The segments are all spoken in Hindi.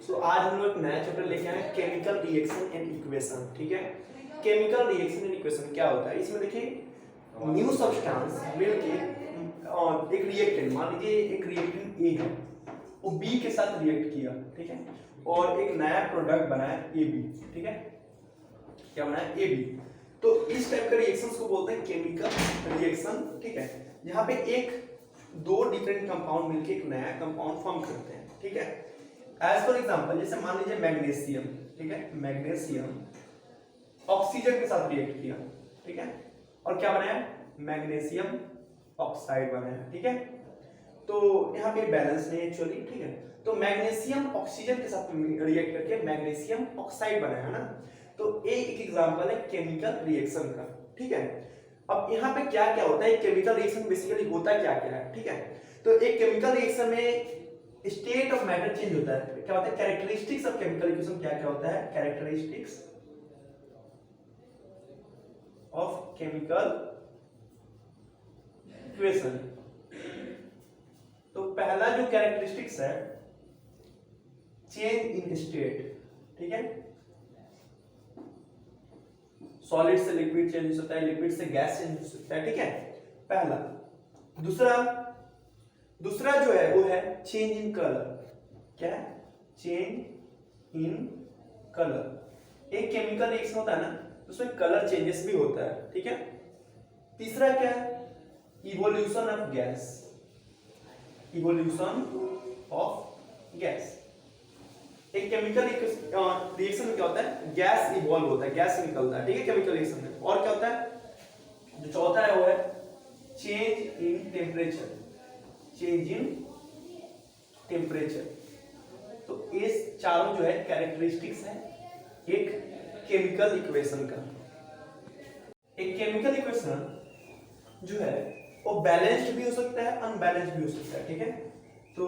आज हम लोग एक नया चैप्टर लेके आए हैं, केमिकल रिएक्शन एंड इक्वेशन। ठीक है, केमिकल रिएक्शन एंड इक्वेशन क्या होता है? इसमें देखिए न्यू सब्सटेंस मिलके एक रिएक्टेंट, मान लीजिए एक रिएक्टेंट ए है, वो बी के साथ रिएक्ट किया, ठीक है, और एक नया प्रोडक्ट बनाया ए बी। ठीक है, क्या बनाया? A B. तो इस टाइप के रिएक्शंस को बोलते हैं केमिकल रिएक्शन। ठीक है, यहाँ पे एक दो डिफरेंट कंपाउंड मिलके एक नया कंपाउंड फॉर्म करते हैं। ठीक है, एज फॉर एग्जांपल जैसे मान लीजिए मैग्नीशियम, ठीक है, मैग्नीशियम ऑक्सीजन के साथ रिएक्ट किया, ठीक है, और क्या बनाया? मैग्नीशियम ऑक्साइड बनाया। ठीक है, तो यहाँ पे बैलेंस नहीं एक्चुअली। ठीक है, तो मैग्नीशियम ऑक्सीजन के साथ रिएक्ट करके मैग्नीशियम ऑक्साइड बनाया है ना। तो एक एग्जांपल है केमिकल रिएक्शन का। ठीक है, अब यहाँ पे क्या क्या होता है? केमिकल रिएक्शन बेसिकली होता क्या क्या है? ठीक है, तो एक केमिकल रिएक्शन में स्टेट ऑफ मैटर चेंज होता है। क्या होता है? कैरेक्टरिस्टिक्स ऑफ केमिकल रिएक्शन क्या क्या होता है? Characteristics of chemical equation. तो पहला जो कैरेक्टरिस्टिक्स है चेंज इन स्टेट। ठीक है, सॉलिड से लिक्विड चेंज हो सकता है, लिक्विड से गैस चेंज हो सकता है। ठीक है, पहला। दूसरा जो है वो है चेंज इन कलर। क्या है? Change in colour. एक केमिकल रिएक्शन होता है ना, उसमें कलर चेंजेस भी होता है। ठीक है, तीसरा क्या है? Evolution of gas. Evolution of gas. एक केमिकल रिएक्शन में क्या होता है? गैस इवॉल्व होता है, गैस निकलता है। ठीक है, केमिकल रिएक्शन में। और क्या होता है? जो चौथा है वो है change in temperature. Change in temperature. तो ये चारों जो है कैरेक्टरिस्टिक्स है एक केमिकल इक्वेशन का। एक केमिकल इक्वेशन जो है वो बैलेंस्ड भी हो सकता है, अनबैलेंस्ड भी हो सकता है। ठीक है, तो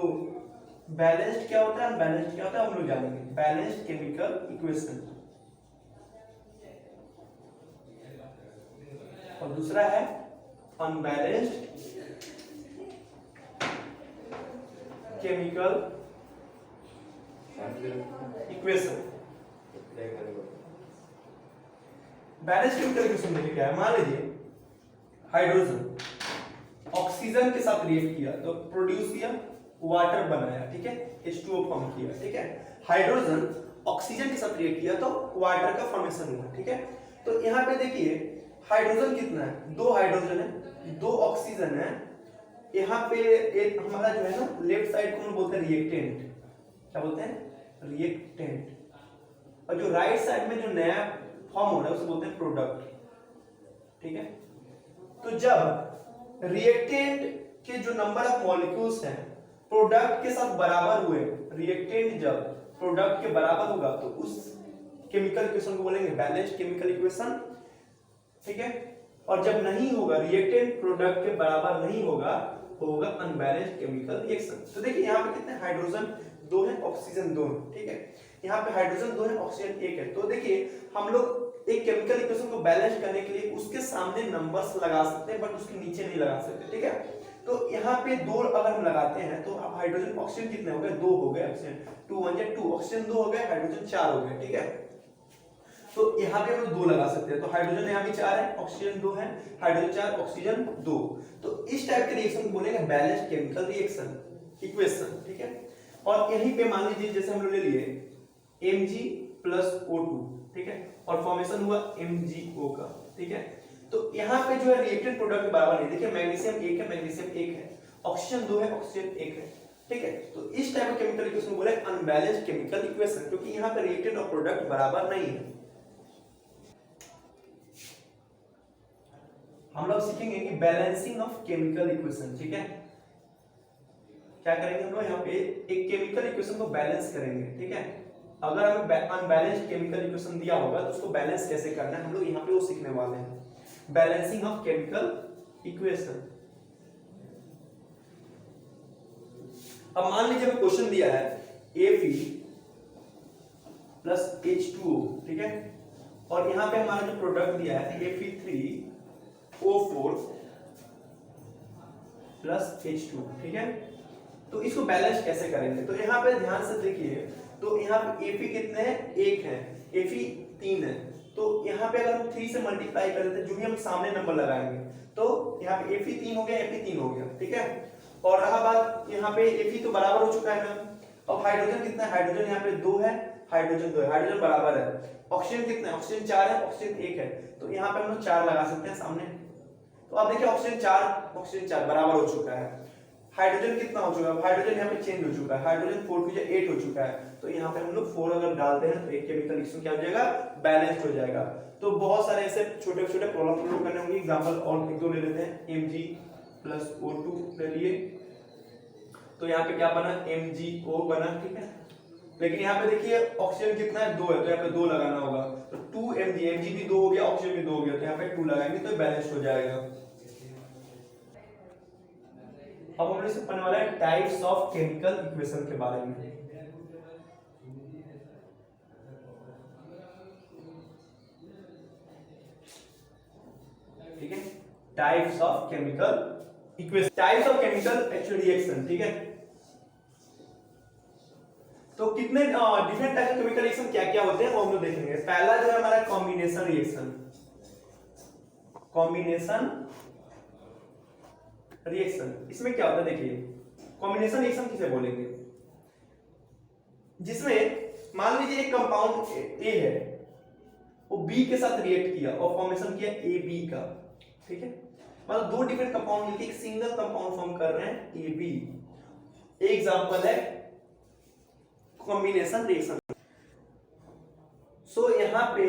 बैलेंस्ड क्या होता है, अनबैलेंस्ड क्या होता है, हम लोग जानेंगे। Balanced chemical equation. और दूसरा है unbalanced chemical equation. Balanced chemical equation में क्या है? मान लीजिए हाइड्रोजन ऑक्सीजन के साथ रिएक्ट किया तो प्रोड्यूस किया, वाटर बनाया। ठीक है, H2O फॉर्म किया। ठीक है, हाइड्रोजन ऑक्सीजन के साथ रिएक्ट किया तो वाटर का फॉर्मेशन हुआ। ठीक है, तो यहाँ पे देखिए हाइड्रोजन कितना है? दो हाइड्रोजन है, दो ऑक्सीजन है। यहाँ पे एक हमारा जो है ना लेफ्ट साइड को हम बोलते हैं रिएक्टेंट। क्या बोलते हैं? रिएक्टेंट। और जो राइट साइड में जो नया फॉर्म हो रहा है उसे बोलते हैं प्रोडक्ट। ठीक है, तो जब रिएक्टेंट के जो नंबर ऑफ मॉलिक्यूल्स हैं प्रोडक्ट के साथ बराबर हुए, रिएक्टेंट जब प्रोडक्ट के बराबर होगा तो उस केमिकल इक्वेशन को बोलेंगे बैलेंस्ड केमिकल इक्वेशन। ठीक है, और जब नहीं होगा, रिएक्टेंट प्रोडक्ट के बराबर नहीं होगा, तो होगा अनबैलेंस्ड केमिकल रिएक्शन। तो देखिए यहाँ पे कितने हाइड्रोजन दो है, ऑक्सीजन दो है। ठीक है, यहाँ पे हाइड्रोजन दो है, ऑक्सीजन एक है। तो देखिए हम लोग एक केमिकल इक्वेशन को बैलेंस करने के लिए उसके सामने नंबर्स लगा सकते हैं, बट उसके नीचे नहीं लगा सकते। ठीक है, तो यहाँ पे दो अगर हम लगाते हैं तो अब हाइड्रोजन ऑक्सीजन कितने हो गए? दो हो गए ऑक्सीजन, 2 1 2, ऑक्सीजन दो हो गए, हाइड्रोजन चार हो गए। ठीक है, तो यहाँ पे हम दो लगा सकते हैं, तो हाइड्रोजन यहाँ भी चार है, ऑक्सीजन दो है, हाइड्रोजन चार, ऑक्सीजन दो। तो इस टाइप के रिएक्शन को बोलेंगे बैलेंस्ड केमिकल रिएक्शन इक्वेशन। ठीक है, और यहीं पे मान लीजिए जैसे हम लोग ले लिए Mg+O2, ठीक है, और फॉर्मेशन हुआ MgO का। ठीक है, तो यहाँ पे जो है रिएक्टेंट प्रोडक्ट के बराबर नहीं। देखिए मैग्नीशियम एक है, मैग्नीशियम एक है, ऑक्सीजन दो है, ऑक्सीजन एक है। ठीक है, तो इस टाइप के केमिकल इक्वेशन को बोले अनबैलेंस्ड केमिकल इक्वेशन, क्योंकि यहाँ पे रिएक्टेंट और प्रोडक्ट बराबर नहीं है। हम लोग सीखेंगे कि बैलेंसिंग ऑफ केमिकल इक्वेशन। ठीक है, क्या करेंगे हम लोग यहाँ पे एक केमिकल इक्वेशन को बैलेंस करेंगे। ठीक है, अगर हमें अनबैलेंस्ड केमिकल इक्वेशन दिया होगा तो उसको बैलेंस कैसे करना है हम लोग यहाँ पे वो सीखने वाले हैं। Balancing of chemical equation. अब मान लीजिए हमें क्वेश्चन दिया है Fe प्लस H2O। ठीक है, और यहाँ पे हमारा जो प्रोडक्ट दिया है Fe3O4 प्लस H2। ठीक है, तो इसको बैलेंस कैसे करेंगे, तो यहाँ पे ध्यान से देखिए, तो यहाँ पे Fe कितने हैं, 1 है, Fe 3 है, तो यहाँ पे अगर हम 3 से मल्टीप्लाई कर देते हैं, जो भी हम सामने नंबर लगाएंगे, तो यहाँ पे Fe 3 हो गया, Fe 3 हो गया, ठीक है। और रहा बात यहाँ पे Fe तो बराबर हो चुका है ना। अब हाइड्रोजन कितना है, हाइड्रोजन यहाँ पे 2 है, हाइड्रोजन 2 है, हाइड्रोजन बराबर है। ऑक्सीजन कितना है, ऑक्सीजन 4 है, ऑक्सीजन 1 है, तो यहाँ पे हम लोग 4 लगा सकते हैं सामने। तो आप देखिए ऑक्सीजन 4 बराबर हो चुका है। हाइड्रोजन कितना हो चुका है, हाइड्रोजन यहाँ पे चेंज हो चुका है, हाइड्रोजन 4 टू 8 हो चुका है, तो यहाँ पे हम लोग 4 अगर डालते हैं तो एक केमिकल रिएक्शन क्या हो जाएगा, बैलेंस्ड हो जाएगा। तो बहुत सारे ऐसे छोटे छोटे प्रॉब्लम हम लोग करने होंगे, एग्जांपल और एक दो ले लेते हैं। Mg+O2 ले लिए, तो यहाँ पे क्या बना, MgO बना, ठीक है। लेकिन यहाँ पे देखिए ऑक्सीजन कितना है, 2 है, तो यहाँ पे 2 लगाना होगा, तो 2 Mg भी 2 हो गया, ऑक्सीजन भी 2 हो गया, तो यहाँ पे 2 लगाएंगे तो बैलेंस्ड हो जाएगा। अब हम लोग पढ़ने वाला है टाइप्स ऑफ केमिकल इक्वेशन के बारे में। ठीक है, types of chemical equation, types of chemical actual reaction, ठीक है। तो कितने डिफरेंट टाइप के केमिकल रिएक्शन क्या क्या होते हैं वो हम लोग देखेंगे। पहला जो है हमारा कॉम्बिनेशन रिएक्शन, कॉम्बिनेशन रिएक्शन, इसमें क्या होता है देखिए, कॉम्बिनेशन रिएक्शन किसे बोलेंगे, जिसमें मान लीजिए एक कंपाउंड ए है, वो बी के साथ रिएक्ट किया और फॉर्मेशन किया ए बी का, ठीक है। मतलब दो डिफरेंट कंपाउंड मिलकर एक सिंगल कंपाउंड फॉर्म कर रहे हैं ए बी। एग्जांपल है कॉम्बिनेशन रिएक्शन। सो यहाँ पे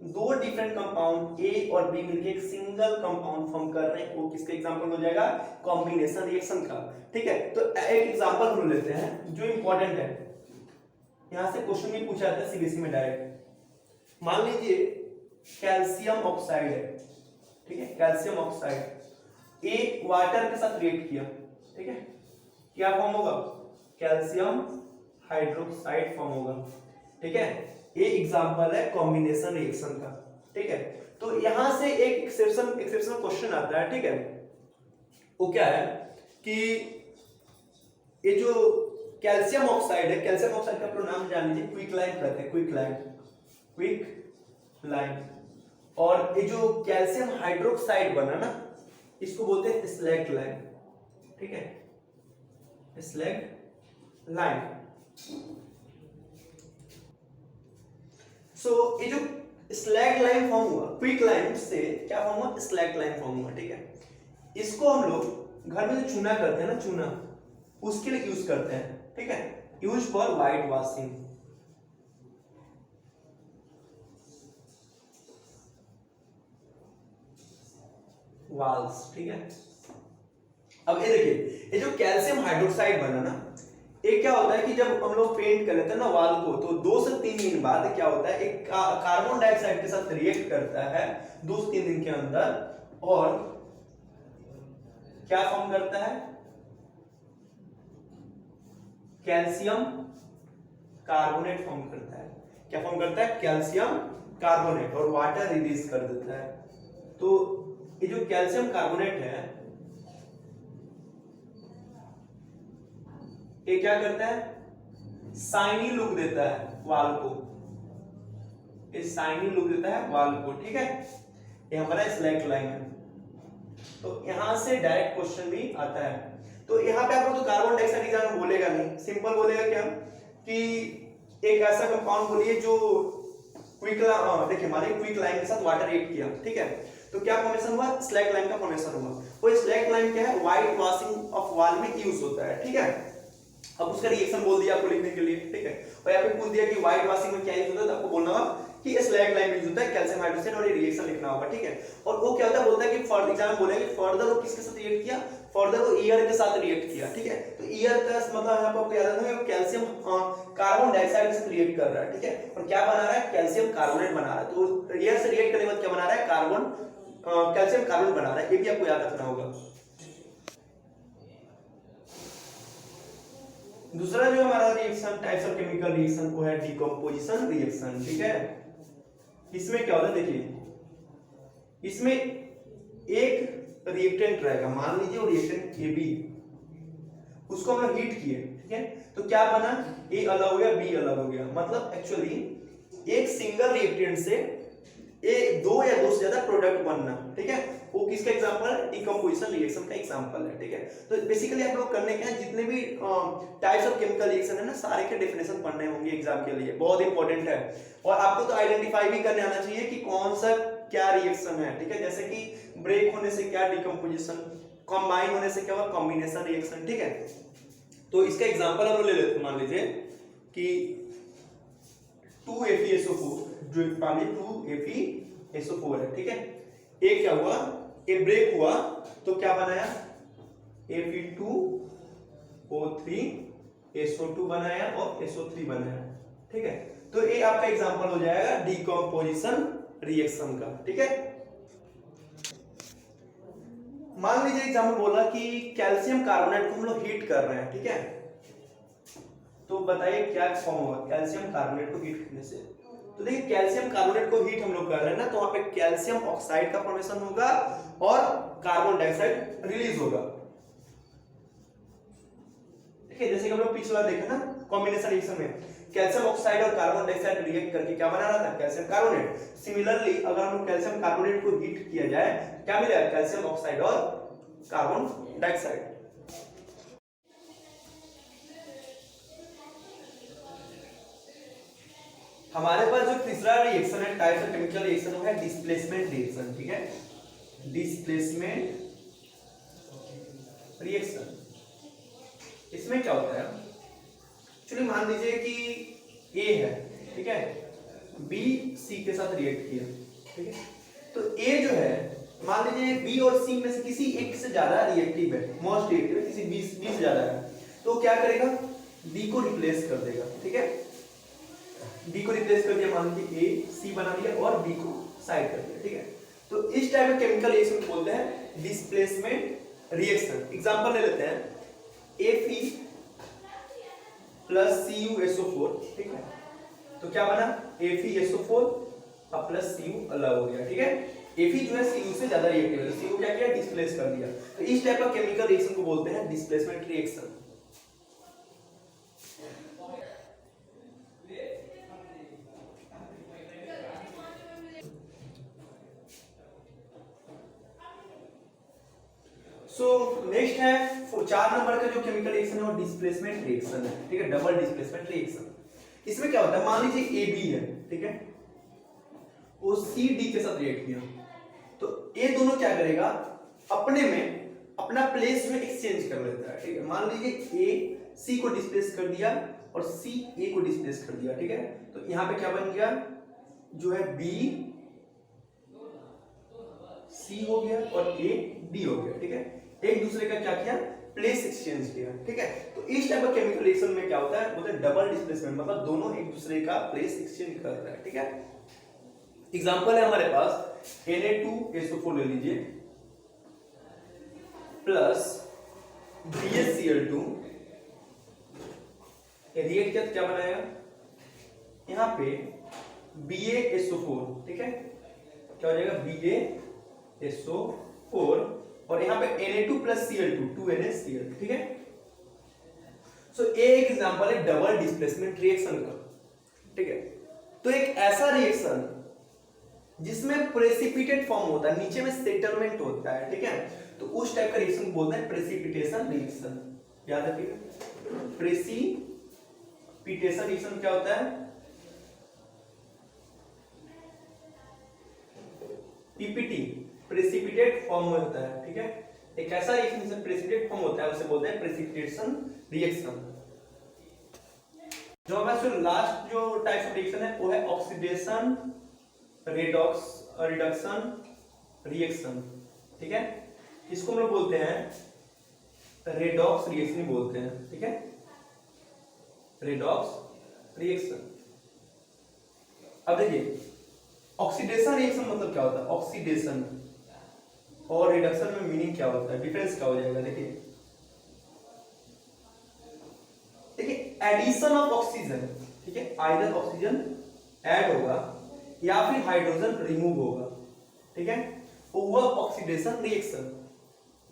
दो डिफरेंट कंपाउंड ए और बी मिलकर एक सिंगल कंपाउंड फॉर्म कर रहे हैं, वो किसका एग्जांपल हो जाएगा, कॉम्बिनेशन रिएक्शन का, ठीक है। तो एक एग्जांपल हम लेते हैं जो इंपॉर्टेंट है, यहां से क्वेश्चन भी पूछा जाता है सीबीएसई में डायरेक्ट। मान लीजिए कैल्शियम ऑक्साइड है, ठीक है, कैल्शियम ऑक्साइड ए वाटर के साथ रिएक्ट किया, ठीक है, क्या फॉर्म होगा, कैल्शियम हाइड्रोक्साइड फॉर्म होगा, ठीक है। ये एग्जांपल है कॉम्बिनेशन रिएक्शन का, ठीक है। तो यहां से एक एक्सेप्शनल क्वेश्चन आता है, ठीक है। वो क्या है कि ये जो कैल्शियम ऑक्साइड है, कैल्शियम ऑक्साइड का अपना नाम जान लीजिए, क्विकलाइन कहते हैं, क्विकलाइन। और ये जो कैल्शियम हाइड्रोक्साइड बना ना, इसको बोलते हैं स्लैगलाइन, ठीक है, स्लैगलाइन। सो ये जो स्लैगलाइन फॉर्म हुआ, क्विकलाइन से क्या फॉर्म हुआ, स्लैगलाइन फॉर्म हुआ, ठीक है। इसको हम लोग घर में जो चूना करते हैं ना, चूना, उसके लिए यूज करते हैं, ठीक है, use for white washing. Walls, ठीक है। अब ये देखिए, ये जो कैल्शियम हाइड्रोक्साइड बना ना, एक क्या होता है कि जब हम लोग पेंट कर लेते हैं ना वॉल को, तो 2 से 3 दिन बाद क्या होता है, एक कार्बन डाइऑक्साइड के साथ रिएक्ट करता है 2 से 3 दिन के अंदर, और क्या फॉर्म करता है, कैल्शियम कार्बोनेट फॉर्म करता है। क्या फॉर्म करता है, कैल्शियम कार्बोनेट, और वाटर रिलीज कर देता है। तो ये जो कैल्शियम कार्बोनेट है, ये क्या करता है, शाइनी लुक देता है वॉल को, ये शाइनी लुक देता है वॉल को, ठीक है। ये हमारा स्लैगलाइन है। तो यहां से डायरेक्ट क्वेश्चन भी आता है। तो यहाँ पे आपको तो कार्बन डाइऑक्साइड एग्जाम बोलेगा नहीं, सिंपल बोलेगा क्या कि एक ऐसा कंपाउंड बोलिए जो देखिए हमारे क्विकलाइन के साथ वाटर रिएक्ट किया, ठीक है। तो क्या फॉर्मेशन हुआ, स्लैगलाइन का फॉर्मेशन हुआ। वो स्लैगलाइन क्या है, व्हाइट वॉशिंग ऑफ वॉल में यूज होता है, ठीक है। अब उसका रिएक्शन बोल दिया आपको लिखने के लिए, ठीक है। और यहाँ पे पूछ दिया कि व्हाइट वॉशिंग में क्या यूज होता है, तो आपको बोलना होगा कि स्लैगलाइन में यूज होता है कैल्शियम हाइड्रोक्साइड, और ये रिएक्शन लिखना होगा, ठीक है। और वो क्या होता है, बोलता है कि फॉर एग्जांपल बोलेगा कि फर्दर वो किसके साथ रिएक्ट किया, फर्दर वो एयर के साथ रिएक्ट किया, ठीक है। तो एयर का मतलब यहाँ पे आपको याद रखना है, कैल्शियम कार्बन डाइऑक्साइड के साथ रिएक्ट कर रहा है, ठीक है। और क्या बना रहा है, कैल्शियम कार्बोनेट बना रहा है। तो एयर से रिएक्ट करने के बाद क्या बना रहा है, कैल्शियम कार्बोनेट बना रहा है, ये भी आपको याद रखना होगा। दूसरा जो हमारा reaction, types of chemical reaction, वो है डिकम्पोजिशन रिएक्शन, ठीक है। इसमें क्या होता है, देखिए इसमें एक रिएक्टेंट रहेगा, मान लीजिए वो रिएक्टेंट AB, उसको हम लोग हीट किए, ठीक है, तो क्या बना, ए अलग हो गया, बी अलग हो गया। मतलब एक्चुअली एक सिंगल रिएक्टेंट से दो या दो से ज्यादा प्रोडक्ट बनना, ठीक है, वो किसका एग्जांपल है, डिकम्पोजिशन रिएक्शन का एग्जांपल है, ठीक है। तो बेसिकली आप लोग करने क्या है, जितने भी टाइप्स ऑफ केमिकल रिएक्शन है ना, सारे के डेफिनेशन पढ़ने होंगे एग्जाम के लिए, बहुत इंपॉर्टेंट है। और आपको तो आइडेंटिफाई भी करने आना चाहिए कि कौन सा क्या रिएक्शन है, ठीक है, जैसे कि ब्रेक होने से क्या डिकम्पोजिशन, कंबाइन होने से क्या हुआ कॉम्बिनेशन रिएक्शन, ठीक है। तो इसका एग्जांपल हम लोग ले लेते हैं, मान लीजिए कि 2FeSO4, जो मान लीजिए 2FeSO4 है, ठीक है। ए क्या हुआ, ए ब्रेक हुआ तो क्या बनाया, Fe2O3SO2 बनाया और SO3 बनाया, ठीक है। तो ये आपका एग्जांपल हो जाएगा डिकम्पोजिशन रिएक्शन का, ठीक है। मान लीजिए एग्जांपल बोला कि कैल्शियम कार्बोनेट को हम लोग हीट कर रहे हैं, ठीक है। तो बताइए क्या फॉर्म होगा कैल्शियम कार्बोनेट को हीट करने से। तो देखिए कैल्शियम कार्बोनेट को हीट हम लोग कर रहे हैं ना, तो वहां पे कैल्शियम ऑक्साइड का फॉर्मेशन होगा और कार्बन डाइऑक्साइड रिलीज होगा, ठीक है। जैसे कि हम लोग पिछला देखा ना कॉम्बिनेशन रिएक्शन में कैल्शियम ऑक्साइड और कार्बन डाइऑक्साइड रिएक्ट करके क्या बना रहा था, कैल्शियम कार्बोनेट। सिमिलरली अगर हम लोग कैल्शियम कार्बोनेट को हीट किया जाए क्या मिलेगा, कैल्शियम ऑक्साइड और कार्बन डाइऑक्साइड। हमारे पास जो तीसरा रिएक्शन है टाइप ऑफ केमिकल रिएक्शन, वो है डिस्प्लेसमेंट रिएक्शन, ठीक है। डिस्प्लेसमेंट रिएक्शन, इसमें क्या होता है, चलिए मान लीजिए कि ए है, ठीक है, बी सी के साथ रिएक्ट किया, ठीक है। तो ए जो है मान लीजिए बी और सी में से किसी एक से ज्यादा रिएक्टिव है, मोस्ट रिएक्टिव है, किसी बी से ज्यादा है, तो क्या करेगा, बी को रिप्लेस कर देगा, ठीक है। बी को रिप्लेस कर दिया, मान लीजिए ए सी बना दिया और बी को साइड कर दिया, ठीक है। तो इस टाइप के केमिकल रिएक्शन को बोलते हैं डिस्प्लेसमेंट रिएक्शन। एग्जांपल ले लेते हैं Fe प्लस CuSO4, ठीक है। तो क्या बना, FeSO4 अब प्लस Cu अलग हो गया, ठीक है। Fe जो है Cu से ज्यादा रिएक्टिव है, तो Cu क्या किया, डिस्प्लेस कर दिया। तो इस टाइप का केमिकल रिएक्शन को बोलते हैं डिस्प्लेसमेंट रिएक्शन। सो नेक्स्ट है 4 नंबर का जो केमिकल रिएक्शन है वो डिस्प्लेसमेंट रिएक्शन है, ठीक है, डबल डिस्प्लेसमेंट रिएक्शन। इसमें क्या होता है, मान लीजिए AB है, ठीक है, वो CD के साथ रिएक्ट किया, तो ये दोनों क्या करेगा, अपने में अपना प्लेस में एक्सचेंज कर लेता है, ठीक है। मान लीजिए A C को डिस्प्लेस कर दिया और C A को डिस्प्लेस कर दिया, ठीक है। तो यहाँ पे क्या बन गया, जो है B C हो गया और A D हो गया, ठीक है। एक दूसरे का क्या किया, प्लेस एक्सचेंज किया, ठीक है। तो इस टाइप का केमिकल रिएक्शन में क्या होता है, बोलते हैं डबल डिस्प्लेसमेंट, मतलब दोनों एक दूसरे का प्लेस एक्सचेंज कर रहा है, ठीक है। एग्जांपल है हमारे पास Na2SO4 ले लीजिए प्लस BaCl2, रिएक्ट किया तो क्या बनाएगा, यहाँ पे BaSO4, ठीक है, क्या हो जाएगा BaSO4 और यहाँ पे Na2 प्लस Cl2 2NaCl, ठीक है। सो एक एग्जांपल है डबल डिस्प्लेसमेंट रिएक्शन का, ठीक है। तो एक ऐसा रिएक्शन जिसमें प्रेसिपिटेट फॉर्म होता है, नीचे में सेटलमेंट होता है, ठीक है, तो उस टाइप का रिएक्शन बोलते हैं प्रेसिपिटेशन रिएक्शन। याद रखिएगा, प्रेसिपिटेशन रिएक्शन क्या होता है, पीपीटी प्रेसिपिटेट फॉर्म में होता है, ठीक है। एक ऐसा रिएक्शन जिसमें प्रेसिपिटेट फॉर्म होता है उसे बोलते हैं प्रेसिपिटेशन रिएक्शन। जो हमारा लास्ट जो टाइप ऑफ रिएक्शन है वो है ऑक्सीडेशन रिडक्शन रिएक्शन, ठीक है। इसको हम लोग बोलते हैं रेडॉक्स रिएक्शन बोलते हैं, ठीक है, रेडॉक्स रिएक्शन। अब देखिए ऑक्सीडेशन रिएक्शन मतलब क्या होता है, ऑक्सीडेशन और रिडक्शन में मीनिंग क्या होता है, डिफरेंस क्या हो जाएगा, देखिए एडिशन ऑफ ऑक्सीजन, ठीक है, आइदर ऑक्सीजन ऐड होगा या फिर हाइड्रोजन रिमूव होगा, ठीक है, वो हुआ ऑक्सीडेशन रिएक्शन,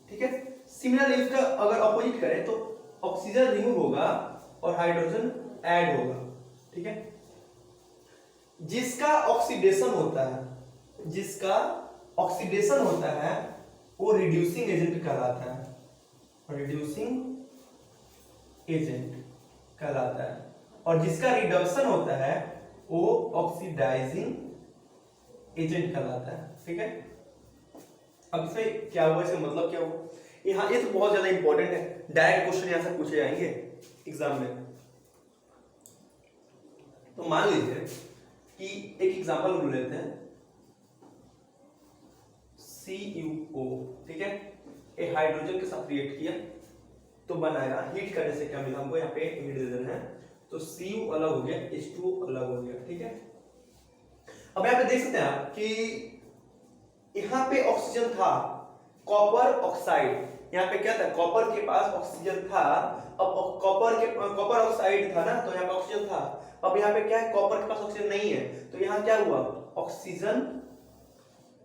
ठीक है। सिमिलरली इसका अगर अपोजिट करें तो ऑक्सीजन रिमूव होगा और हाइड्रोजन ऐड होगा, ठीक है। जिसका ऑक्सीडेशन होता है वो रिड्यूसिंग एजेंट कहलाता है, रिड्यूसिंग एजेंट कहलाता है, और जिसका रिडक्शन होता है वो ऑक्सीडाइजिंग एजेंट कहलाता है, ठीक है। अब इसमें क्या हुआ, इसका मतलब क्या हुआ, यहाँ ये तो बहुत ज्यादा इंपॉर्टेंट है, डायरेक्ट क्वेश्चन यहाँ से पूछे जाएंगे एग्जाम में। तो मान लीजिए कि एक एग्जांपल ले लेते हैं, CuO, ठीक है, एक हाइड्रोजन के साथ रिएक्ट किया तो बनाया, हीट करने से क्या मिला हमको, यहाँ पे हीट दे देना है, तो Cu अलग हो गया, H2O अलग हो गया, ठीक है। अब यहाँ पे देख सकते हैं आप कि यहाँ पे ऑक्सीजन था, कॉपर ऑक्साइड, यहाँ पे क्या था, कॉपर के पास ऑक्सीजन था, अब कॉपर ऑक्साइड था ना, तो यहाँ पे ऑक्सीजन था, अब यहाँ पे क्या है, कॉपर के पास ऑक्सीजन नहीं है, तो यहाँ क्या हुआ, ऑक्सीजन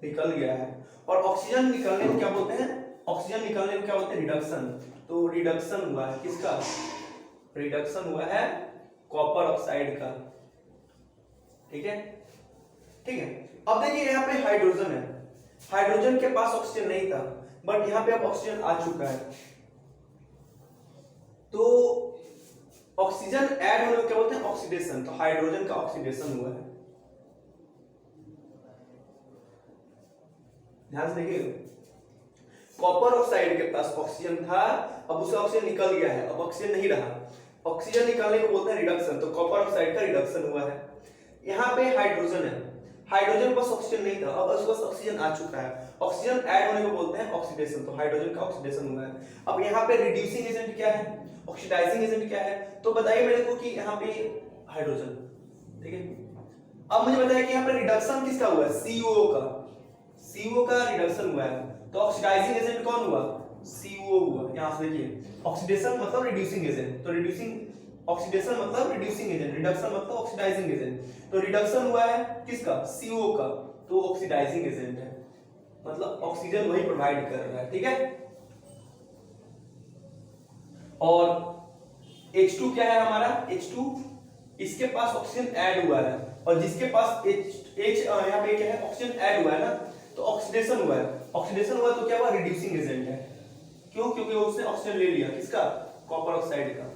निकल गया है, और ऑक्सीजन निकलने को क्या बोलते हैं, रिडक्शन। तो रिडक्शन हुआ है किसका, रिडक्शन हुआ है कॉपर ऑक्साइड का, ठीक है। अब देखिए यहाँ पे हाइड्रोजन है, हाइड्रोजन के पास ऑक्सीजन नहीं था, बट यहाँ पे अब ऑक्सीजन आ चुका है, तो ऑक्सीजन ऐड होने को क्या बोलते हैं, ऑक्सीडेशन। तो हाइड्रोजन का ऑक्सीडेशन हुआ है, ध्यान से देखिए, कॉपर ऑक्साइड के पास ऑक्सीजन था, अब उसका ऑक्सीजन निकल गया है, अब ऑक्सीजन नहीं रहा, ऑक्सीजन निकलने को बोलते हैं रिडक्शन, तो कॉपर ऑक्साइड का रिडक्शन हुआ है। यहाँ पे हाइड्रोजन है, हाइड्रोजन के पास ऑक्सीजन नहीं था, अब उसके पास ऑक्सीजन आ चुका है, ऑक्सीजन ऐड होने को बोलते हैं ऑक्सीडेशन, तो हाइड्रोजन का ऑक्सीडेशन हुआ है। अब यहाँ पे रिड्यूसिंग एजेंट क्या है, ऑक्सीडाइजिंग एजेंट क्या है, तो बताइए मेरे को कि यहाँ पे हाइड्रोजन, ठीक है। अब मुझे बताइए कि यहाँ पे रिडक्शन किसका हुआ है, CO का रिडक्शन हुआ है, तो ऑक्सीडाइजिंग एजेंट कौन हुआ, CO हुआ। यहाँ से देखिए, ऑक्सीडेशन मतलब रिड्यूसिंग एजेंट, तो ऑक्सीडेशन मतलब रिड्यूसिंग एजेंट, रिडक्शन मतलब ऑक्सीडाइजिंग एजेंट, तो रिडक्शन हुआ है किसका, CO का, तो ऑक्सीडाइजिंग एजेंट है, मतलब ऑक्सीजन वही प्रोवाइड कर रहा है, ठीक है। और H2 क्या है हमारा, H2 इसके पास ऑक्सीजन ऐड हुआ है, और जिसके पास यहाँ पे क्या है, ऑक्सीजन ऐड हुआ है ना, तो ऑक्सीडेशन हुआ है, ऑक्सीडेशन हुआ तो क्या हुआ, रिड्यूसिंग एजेंट है, क्यों, क्योंकि उसने ऑक्सीजन ले लिया किसका, कॉपर ऑक्साइड का।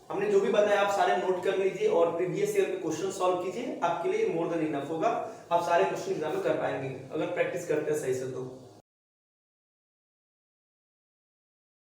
हमने जो भी बताया आप सारे नोट कर लीजिए और प्रीवियस ईयर के क्वेश्चन सॉल्व कीजिए, आपके लिए मोर देन इनफ होगा, आप सारे क्वेश्चन एग्जाम में कर पाएंगे अगर प्रैक्टिस करते हैं सही से तो।